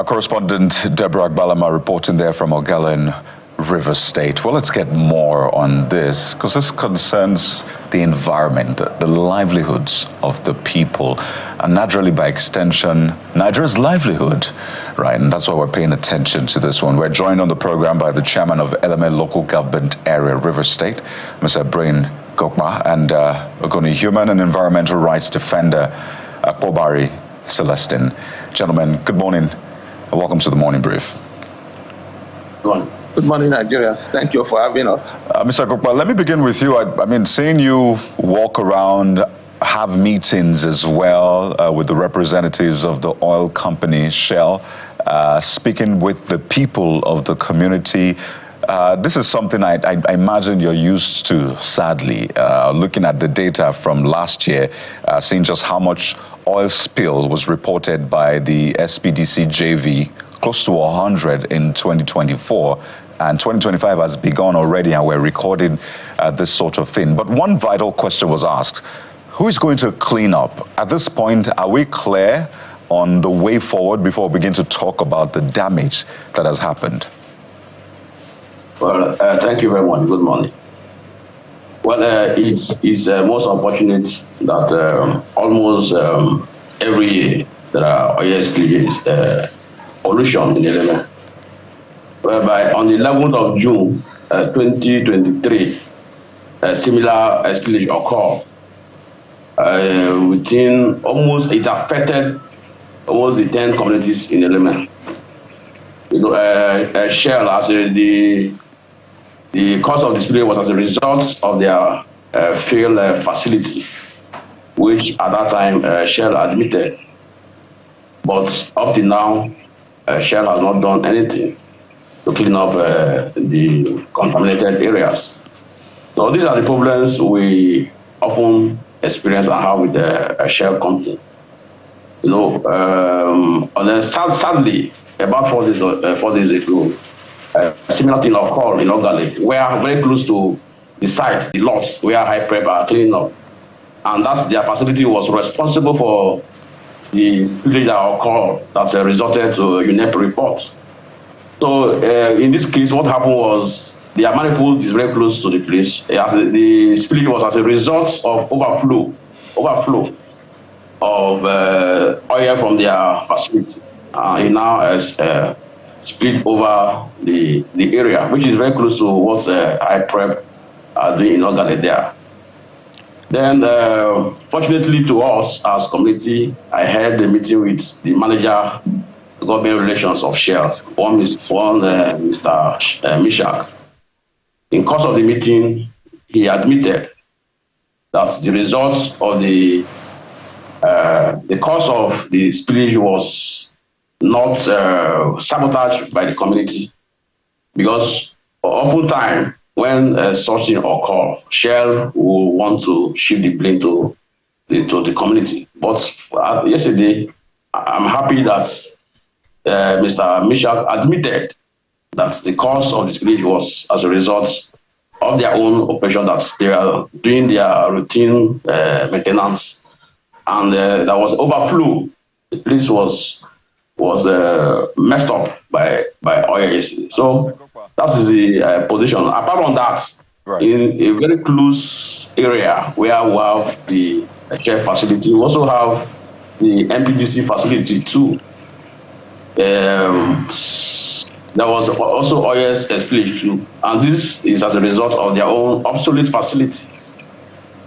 Correspondent Deborah Agbalama reporting there from Ogale in River State. Well, let's get more on this because this concerns the environment, the livelihoods of the people, and naturally by extension, Nigeria's livelihood, right? And that's why we're paying attention to this one. We're joined on the program by the chairman of Eleme Local Government Area, River State, Mr. Brain Gokba, and Ogoni Human and Environmental Rights Defender, Akpobari Celestine. Gentlemen, good morning and welcome to the Morning Brief. Good morning, Nigerians. Thank you for having us. Mr. Gokba, let me begin with you. I mean, seeing you walk around, have meetings as well with the representatives of the oil company Shell, speaking with the people of the community. This is something I imagine you're used to, sadly, looking at the data from last year, seeing just how much oil spill was reported by the SPDC JV, close to 100 in 2024, and 2025 has begun already, and we're recording this sort of thing. But one vital question was asked: who is going to clean up? At this point, are we clear on the way forward before we begin to talk about the damage that has happened? Well, thank you very much. Good morning. Well, it's most unfortunate that almost every year there are oil spillages, pollution in Eleme, whereby on the 11th of June 2023, a similar spillage occurred within almost, it affected almost the 10 communities in Eleme. You know, Shell, as the cause of the spillage was as a result of their failed facility, which at that time Shell admitted. But up to now, Shell has not done anything to clean up the contaminated areas. So these are the problems we often experience and have with the Shell company. You know, and then sadly, about 4 days ago, a similar thing occurred in Ogale. We are very close to the site, the lots where high prep are cleaning up. And that's their facility was responsible for the spillage that occurred that resulted to UNEP reports. So in this case, what happened was their manifold is very close to the place. The spillage was as a result of overflow of oil from their facility. It now has split over the area, which is very close to what high prep are doing in Ogale there. Then, fortunately to us as community, I had a meeting with the manager, government relations of Shell, one Mr. Mishak. In course of the meeting, he admitted that the results of the cause of the spillage was not sabotaged by the community, because oftentimes when such thing occurs, Shell will want to shift the blame to the community. But yesterday, I'm happy that Mr. Mishak admitted that the cause of the spillage was as a result of their own operation, that they are doing their routine maintenance, and there was overflow. The place was messed up by oil yesterday. So that is the position. Apart from that, right, in a very close area where we have the Shell facility, we also have the MPDC facility too. There was also oil spillage too, and this is as a result of their own obsolete facility.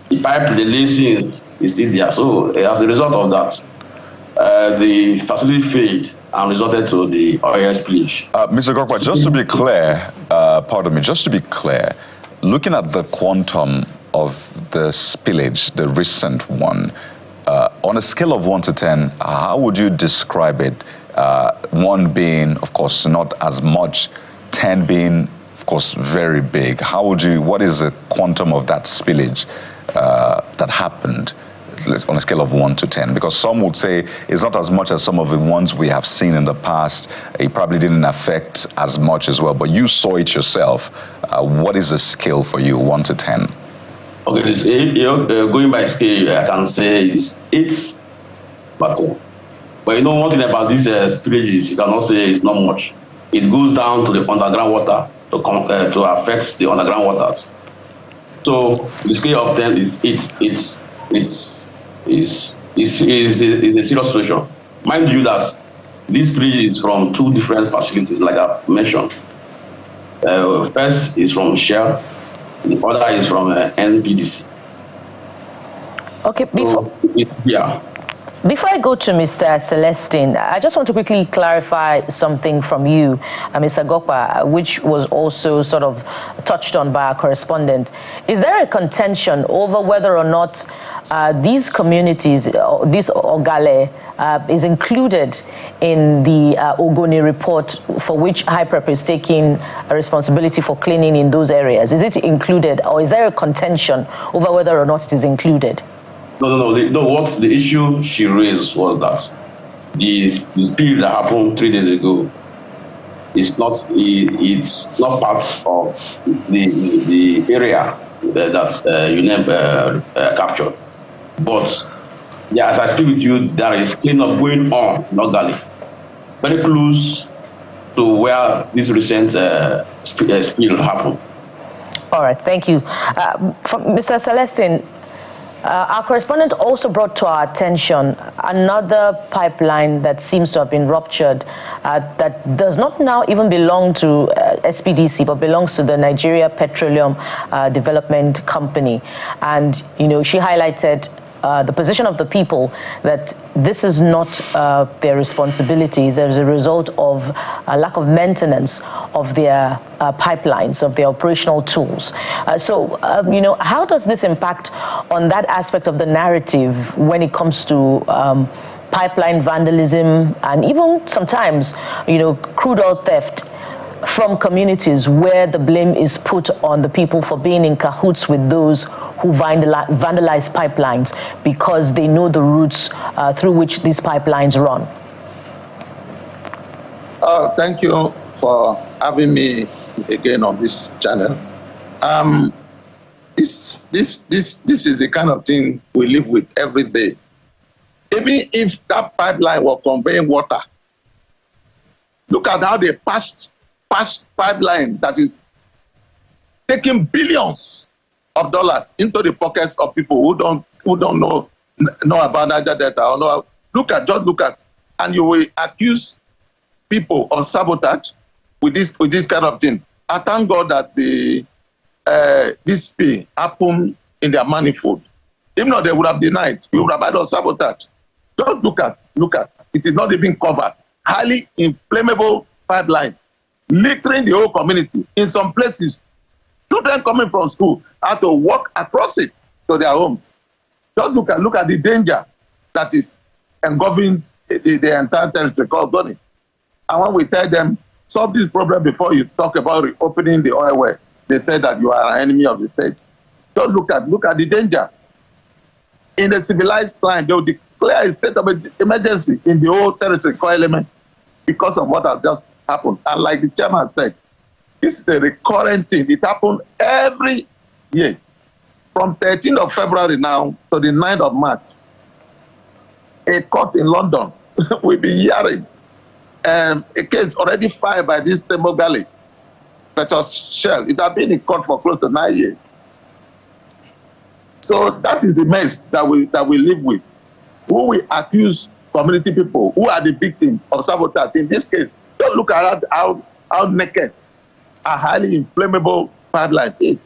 The pipe, the lacing is still there. So as a result of that, the facility failed and resulted to the oil spillage. Mr. Gokba, just to be clear, pardon me, just to be clear, looking at the quantum of the spillage, the recent one, on a scale of 1 to 10, how would you describe it? 1 being, of course, not as much, 10 being, of course, very big. What is the quantum of that spillage that happened on a scale of 1 to 10? Because some would say it's not as much as some of the ones we have seen in the past. It probably didn't affect as much as well, but you saw it yourself. What is the scale for you, 1 to 10? Okay, going by scale, I can say it's 8, but But you know one thing about these spillages, you cannot say it's not much. It goes down to the underground water to affect the underground waters. So the scale of them is a serious situation. Mind you that this spillage is from two different facilities, like I mentioned. First is from Shell, the other is from NPDC. Okay, Before I go to Mr. Celestine, I just want to quickly clarify something from you, Mr. Gokpa, which was also sort of touched on by our correspondent. Is there a contention over whether or not these communities, this Ogale, is included in the Ogoni report for which HYPREP is taking a responsibility for cleaning in those areas? Is it included, or is there a contention over whether or not it is included? No. What the issue she raised was that the spill that happened 3 days ago is not it's not part of the area that UNEP captured. But yeah, as I speak with you, there is cleanup going on in Ogale, very close to where this recent spill happened. All right, thank you, Mr. Celestine. Our correspondent also brought to our attention another pipeline that seems to have been ruptured that does not now even belong to SPDC, but belongs to the Nigeria Petroleum Development Company. And, you know, she highlighted the position of the people that this is not their responsibilities as a result of a lack of maintenance of their pipelines, of their operational tools. You know, how does this impact on that aspect of the narrative when it comes to pipeline vandalism and even sometimes, you know, crude oil theft from communities where the blame is put on the people for being in cahoots with those who vandalize pipelines because they know the routes through which these pipelines run? Thank you for having me again on this channel. This is the kind of thing we live with every day. Even if that pipeline were conveying water, look at how they passed pipeline that is taking billions of dollars into the pockets of people who don't know about Niger Delta or know. Just look at, and you will accuse people of sabotage with this kind of thing. I thank God that this spill happened in their manifold. If not, they would have denied. We would have had a sabotage. Just look at. It is not even covered. Highly inflammable pipeline, littering the whole community. In some places, children coming from school have to walk across it to their homes. Just look at the danger that is engulfing the entire territory called Goni. And when we tell them, solve this problem before you talk about reopening the oil well, they say that you are an enemy of the state. Just look at the danger. In a civilized climate, they will declare a state of emergency in the whole territory called Element because of what has just happened. And like the chairman said, this is a recurrent thing. It happens every year. From 13th of February now to the 9th of March, a court in London will be hearing a case already filed by this same Ogale, versus Shell. It has been in court for close to 9 years. So that is the mess that we live with. Who we accuse community people who are the victims of sabotage. In this case, don't look at how naked a highly inflammable pipeline is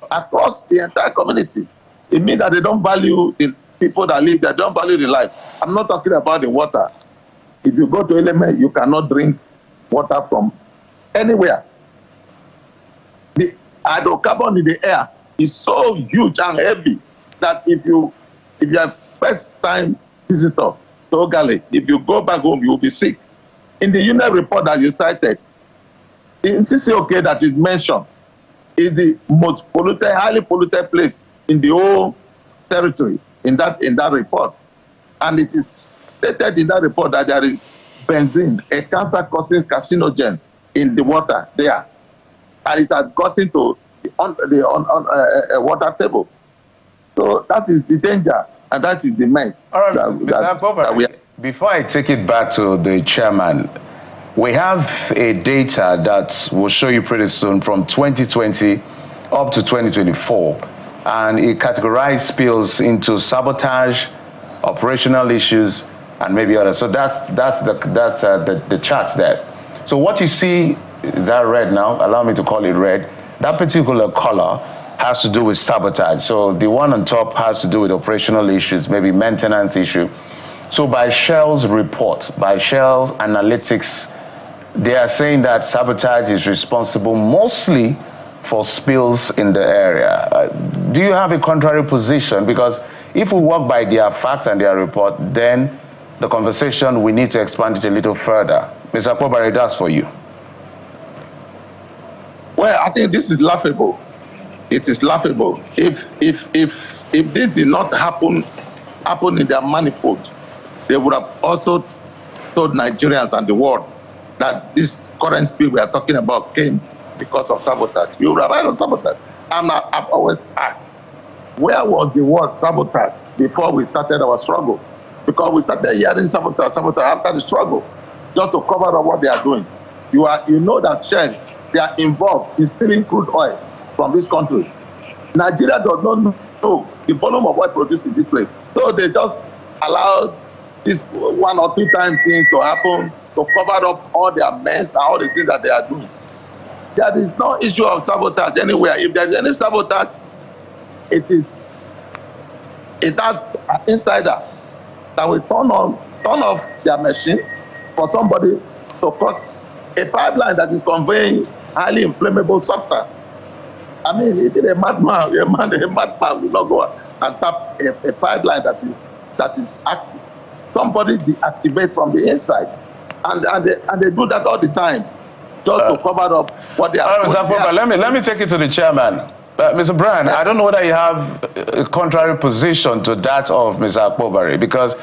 across the entire community. It means that they don't value the people that live there, they don't value the life. I'm not talking about the water. If you go to Element, you cannot drink water from anywhere. The hydrocarbon in the air is so huge and heavy that if you are first time visitor to Ogale, if you go back home, you will be sick. In the UNEP report that you cited, in CCOK that is mentioned, is the most polluted, highly polluted place in the whole territory in that report. And it is stated in that report that there is benzene, a cancer-causing carcinogen in the water there. And it has gotten to the water table. So that is the danger, and that is the mess. All right, Mr. Pover, Before I take it back to the chairman, we have a data that will show you pretty soon from 2020 up to 2024, and it categorized spills into sabotage, operational issues, and maybe others. So that's the charts there. So what you see, that red now, allow me to call it red, that particular color has to do with sabotage. So the one on top has to do with operational issues, maybe maintenance issue. So by Shell's report, by Shell's analytics, they are saying that sabotage is responsible mostly for spills in the area. Do you have a contrary position? Because if we work by their facts and their report, then the conversation, we need to expand it a little further. Mr. Akpobare, that's for you. Well, I think this is laughable. It is laughable. If this did not happen in their manifold, they would have also told Nigerians and the world that this current spill we are talking about came because of sabotage. You would have heard of sabotage. I've always asked, where was the word sabotage before we started our struggle? Because we started hearing sabotage after the struggle, just to cover up what they are doing. You know that Shell, they are involved in stealing crude oil from this country. Nigeria does not know the volume of oil produced in this place. So they just allowed this 1 or 2 times things to happen to cover up all their mess and all the things that they are doing. There is no issue of sabotage anywhere. If there is any sabotage, it has an insider that will turn off their machine for somebody to cut a pipeline that is conveying highly inflammable substance. I mean, if a madman will not go and tap a pipeline that is active. Somebody deactivate from the inside, and they do that all the time, just to cover up what they are doing. Let me take it to the chairman. Mr. Bryan, I don't know whether you have a contrary position to that of Mr. Akpobare, because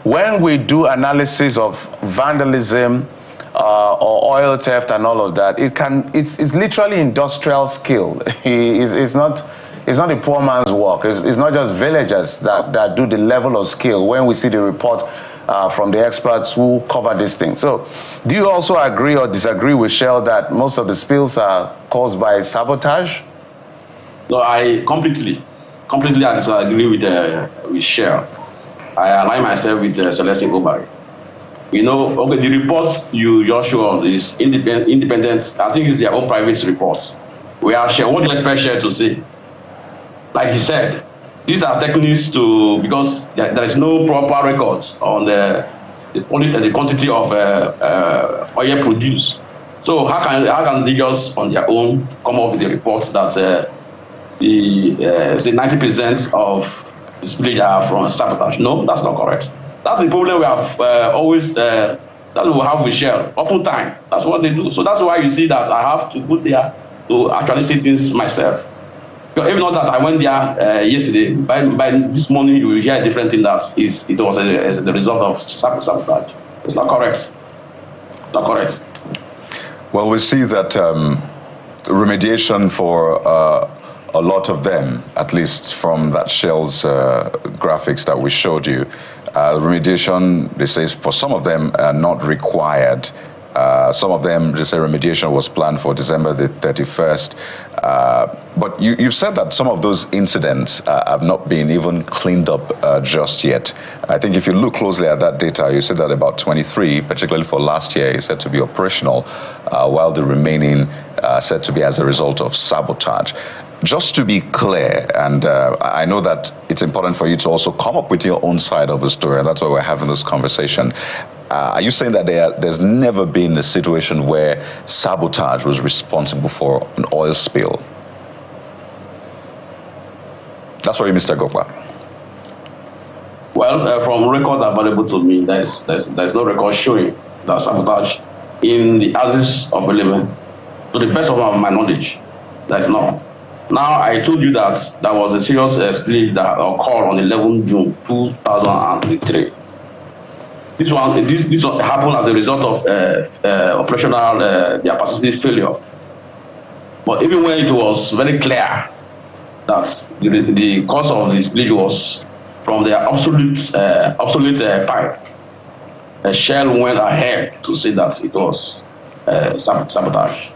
when we do analysis of vandalism or oil theft and all of that, it's literally industrial skill. It's not a poor man's work. It's not just villagers that do the level of skill when we see the report from the experts who cover this thing. So do you also agree or disagree with Shell that most of the spills are caused by sabotage? No, I completely disagree with Shell. I align myself with Celestine Obari. You know, okay, the reports you just showed is independent. I think it's their own private reports. We are Shell. What do you expect Shell to say? Like he said, these are techniques because there is no proper records on the quantity of oil produced. So how can they just on their own come up with the reports that say 90% of the spillage are from sabotage? No, that's not correct. That's the problem we have always. That we have with Shell. Oftentimes, that's what they do. So that's why you see that I have to go there to actually see things myself. Even not that I went there yesterday, by this morning you will hear a different thing that it was the result of sabotage. It's not correct. Not correct. Well, we see that remediation for a lot of them, at least from that Shell's graphics that we showed you, remediation, they say for some of them are not required. Some of them, they say remediation was planned for December the 31st. But you've said that some of those incidents have not been even cleaned up just yet. I think if you look closely at that data, you said that about 23, particularly for last year, is said to be operational, while the remaining said to be as a result of sabotage. Just to be clear, and I know that it's important for you to also come up with your own side of the story, and that's why we're having this conversation. Are you saying that there's never been a situation where sabotage was responsible for an oil spill? That's for you, Mr. Gopa. Well, from records available to me, there's no record showing that sabotage in the axis of element. To the best of my knowledge, there's none. Now, I told you that there was a serious spillage that occurred on 11 June 2023. This one happened as a result of operational their facility failure. But even when it was very clear that the cause of the spillage was from their obsolete pipe, Shell went ahead to say that it was sabotage.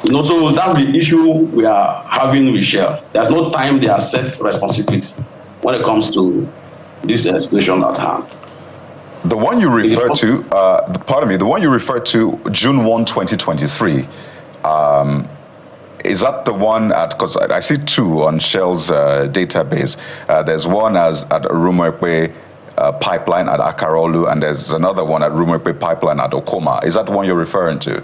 You know, so that's the issue we are having with Shell. There's no time they assess responsibility when it comes to this situation at hand. The one you refer to, pardon me, the one you refer to, June 1, 2023, is that the one at, because I see two on Shell's database. There's one as at Rumekwe pipeline at Akarolu, and there's another one at Rumekwe pipeline at Okoma. Is that the one you're referring to?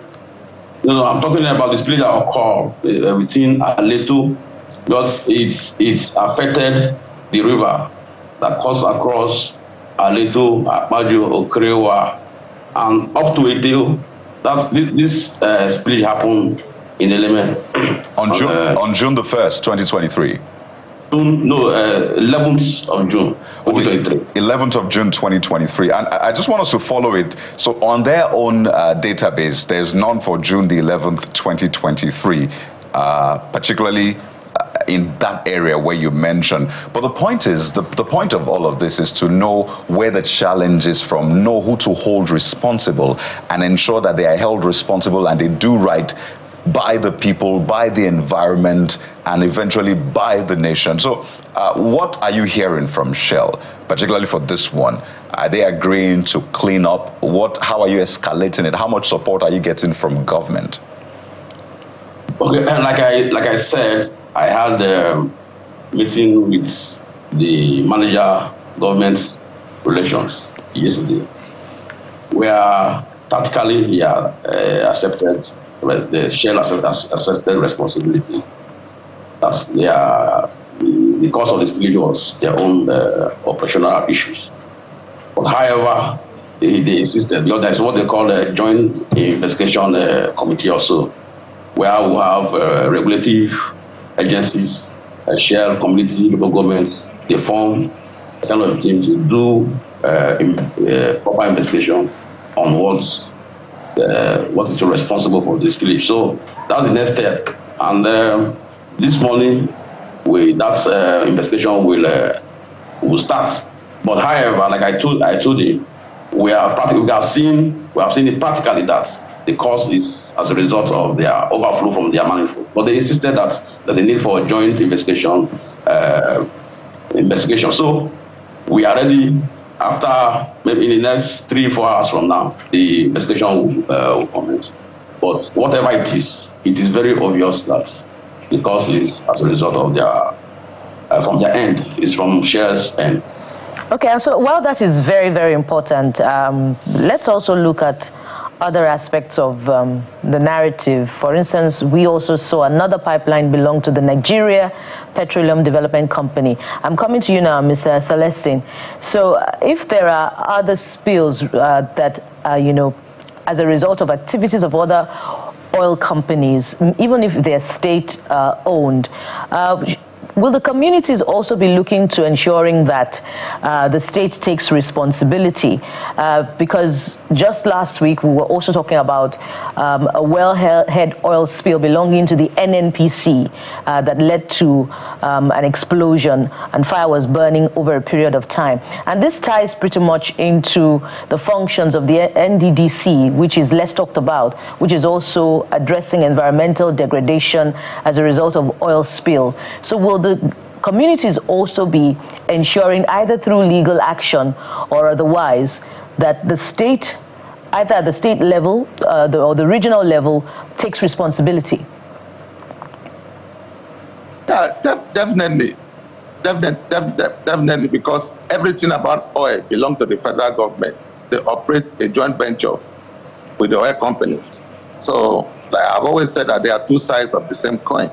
No, I'm talking about the split that occurred within Aleto, because it's affected the river that cuts across Aleto, Akpajo, Okrewa, and up to Eteo. That's this split happened in Element on June the 1st, 2023. No, 11th of June, 2023. 11th of June, 2023. And I just want us to follow it. So on their own database, there's none for June the 11th, 2023, particularly in that area where you mentioned. But the point is, the point of all of this is to know where the challenge is from, know who to hold responsible, and ensure that they are held responsible and they do right by the people, by the environment, and eventually by the nation. So what are you hearing from Shell, particularly for this one? Are they agreeing to clean up? How are you escalating it? How much support are you getting from government? Okay, and like I said, I had a meeting with the manager, government relations yesterday, where tactically he accepted, the Shell accepted responsibility. That's the cause of the split was their own operational issues. But however, they insisted, because that's what they call a joint investigation committee also, where we have regulative agencies, Shell, community, local governments. They form a kind of team to do proper investigation on what is responsible for this spillage. So that's the next step. And this morning, that investigation will start. But however, like I told you, we have seen it practically that the cause is as a result of their overflow from their manifold. But they insisted that there's a need for a joint investigation. So we are ready. After maybe in the next 3-4 hours from now, the investigation will commence. But whatever it is very obvious that the cause is as a result of from their end, it's from Shell's end. Okay, and so while that is very, very important, let's also look at other aspects of the narrative. For instance, we also saw another pipeline belong to the Nigeria Petroleum Development Company. I'm coming to you now, Mr. Celestine. So if there are other spills that, as a result of activities of other oil companies, even if they're state-owned, will the communities also be looking to ensuring that the state takes responsibility? Because just last week, we were also talking about a wellhead oil spill belonging to the NNPC that led to an explosion, and fire was burning over a period of time. And this ties pretty much into the functions of the NDDC, which is less talked about, which is also addressing environmental degradation as a result of oil spill. So will the communities also be ensuring, either through legal action or otherwise, that the state, either at the state level or the regional level, takes responsibility? Yeah, definitely, because everything about oil belongs to the federal government. They operate a joint venture with the oil companies. So like I've always said that there are two sides of the same coin.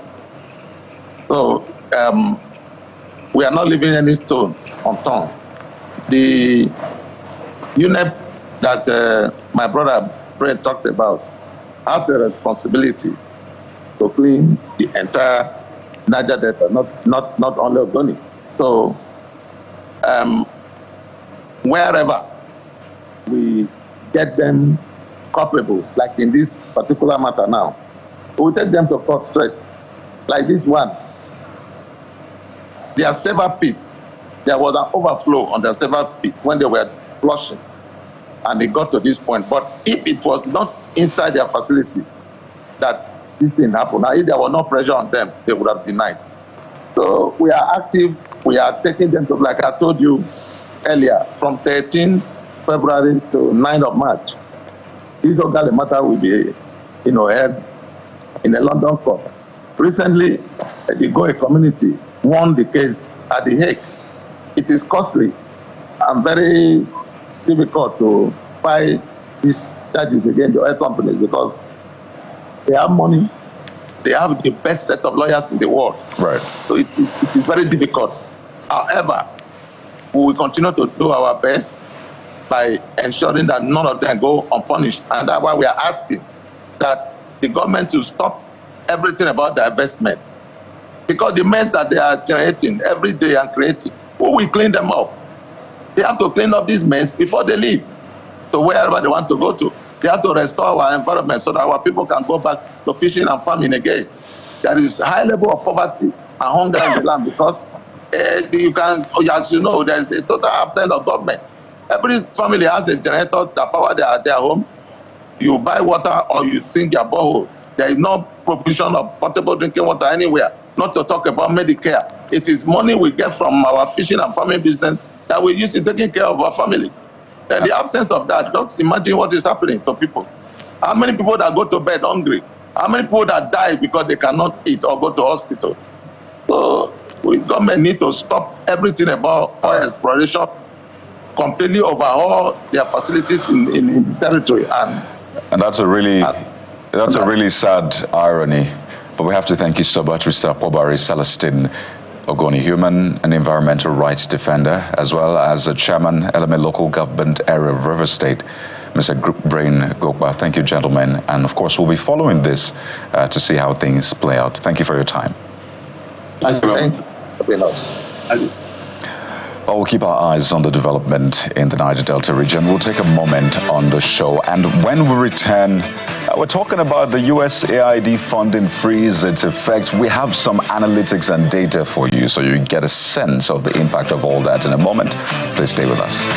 So we are not leaving any stone unturned. The unit that my brother Brent talked about has a responsibility to clean the entire Niger Delta, not only Ogale. So wherever we get them culpable, like in this particular matter now, we take them to court straight. Like this one, there are several pits. There was an overflow on the several pits when they were flushing. And they got to this point. But if it was not inside their facility that this thing happened, now if there was no pressure on them, they would have denied. So we are active. We are taking them to, like I told you earlier, from 13 February to 9 of March. This Ogale matter will be, held in a London court. Recently, the Goe community won the case at The Hague. It is costly and very difficult to fight these charges against the oil companies because they have money, they have the best set of lawyers in the world. Right. So it is very difficult. However, we will continue to do our best by ensuring that none of them go unpunished. And that's why we are asking that the government to stop everything about the investment. Because the mess that they are generating every day and creating, who will clean them up? They have to clean up this mess before they leave. So wherever they want to go to, they have to restore our environment so that our people can go back to fishing and farming again. There is a high level of poverty and hunger in the land because you can, as you know, there is a total absence of government. Every family has a generator that power their home. You buy water or you sink your borehole. There is no provision of potable drinking water anywhere, not to talk about Medicare. It is money we get from our fishing and farming business that we use in taking care of our family. And the absence of that, just imagine what is happening to people. How many people that go to bed hungry? How many people that die because they cannot eat or go to hospital? So we government need to stop everything about oil exploration, completely overhaul their facilities in the territory. And that's a really sad irony. But we have to thank you so much, Mr. Pobari Celestine Ogoni, human and environmental rights defender, as well as the chairman, Element Local Government Area of River State, Mr. Brain Gokba. Thank you, gentlemen. And of course, we'll be following this to see how things play out. Thank you for your time. Thank you. Thank you. Well, we'll keep our eyes on the development in the Niger Delta region. We'll take a moment on the show. And when we return, we're talking about the USAID funding freeze, its effects. We have some analytics and data for you so you get a sense of the impact of all that in a moment. Please stay with us.